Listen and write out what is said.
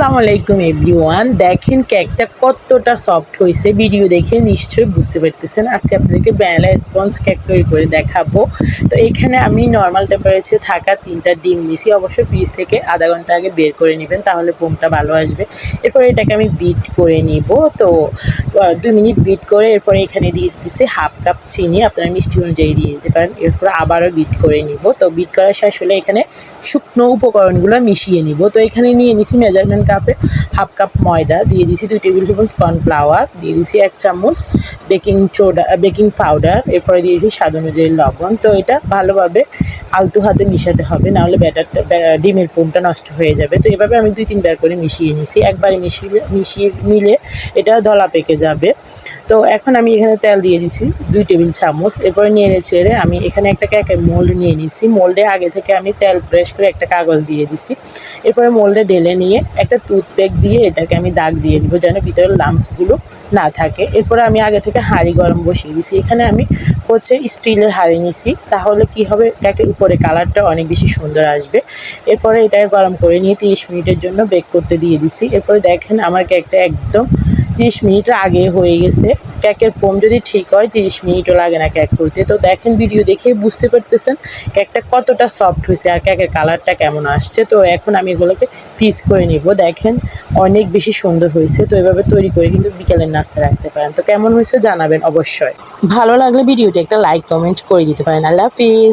আসসালামু আলাইকুম এভরিওয়ান। দেখেন কেকটা কতটা সফট হয়েছে, ভিডিও দেখে নিশ্চয়ই বুঝতে পারতেছেন। আজকে আপনাদেরকে ভ্যানিলা স্পঞ্জ কেক তৈরি করে দেখাবো। তো এখানে আমি নর্মাল টেম্পারেচারে থাকা 3টা ডিম নিয়েছি। অবশ্যই ফ্রিজ থেকে আধা ঘন্টা আগে বের করে নেবেন, তাহলে ফোমটা ভালো আসবে। এরপরে এটাকে আমি বিট করে নিব। তো 2 মিনিট বিট করে এরপরে এখানে দিয়ে দিতেছি হাফ কাপ চিনি, আপনারা মিষ্টি অনুযায়ী দিয়ে দিতে পারেন। এরপর আবারও বিট করে নিব। তো বিট করা শেষ হলে এখানে শুকনো উপকরণগুলো মিশিয়ে নিব। তো এখানে নিয়ে নিছি মেজারমেন্ট কাপে হাফ কাপ ময়দা, দিয়ে দিছি 2 টেবিল স্পুন কর্নফ্লাওয়ার, দিয়ে দিছি 1 চামচ বেকিং পাউডার, এরপরে দিয়ে দিই স্বাদ অনুযায়ী লবণ। তো এটা ভালোভাবে আলতো হাতে মিশাতে হবে, নাহলে ডিমের ফোমটা নষ্ট হয়ে যাবে। তো এভাবে আমি 2-3 বার করে মিশিয়ে নিছি। একবারে মিশিয়ে নিলে এটা দলা পেকে যাবে। তো এখন আমি এখানে তেল দিয়ে দিছি 2 টেবিল চামচ। এরপরে নেড়ে চেড়ে আমি এখানে একটা কেকের মোল্ড নিয়ে নিছি। মোল্ডে আগে থেকে আমি তেল প্রেস করে একটা কাগজ দিয়ে দিছি। এরপরে মোল্ডে ঢেলে নিয়ে একটা টুথপিক দিয়ে এটাকে আমি দাগ দিয়ে দিব, যেন ভিতরের লাম্পসগুলো না থাকে। এরপরে আমি আগে থেকে হাঁড়ি গরম বসিয়ে দিছি। এখানে আমি স্টিলের হাঁড়ি নিছি, তাহলে কি হবে, কেকের উপরে কালারটা অনেক বেশি সুন্দর আসবে। এরপরে এটাকে গরম করে নিয়ে 30 মিনিটের জন্য বেক করতে দিয়ে দিছি। এরপরে দেখেন আমার কেকটা একদম 30 মিনিটের আগে হয়ে গেছে। কেকের ফোম যদি ঠিক হয় 30 মিনিটও লাগে না কেক করতে। তো দেখেন ভিডিও দেখেই বুঝতে পারতেছেন কেকটা কতটা সফট হয়েছে আর কেকের কালারটা কেমন আসছে। তো এখন আমি এগুলোকে পিস করে নিব। দেখেন অনেক বেশি সুন্দর হয়েছে। তো এভাবে তৈরি করে কিন্তু বিকেলের নাস্তা রাখতে পারেন। তো কেমন হয়েছে জানাবেন অবশ্যই। ভালো লাগলে ভিডিওটি একটা লাইক কমেন্ট করে দিতে পারেন। আল্লাহ হাফিজ।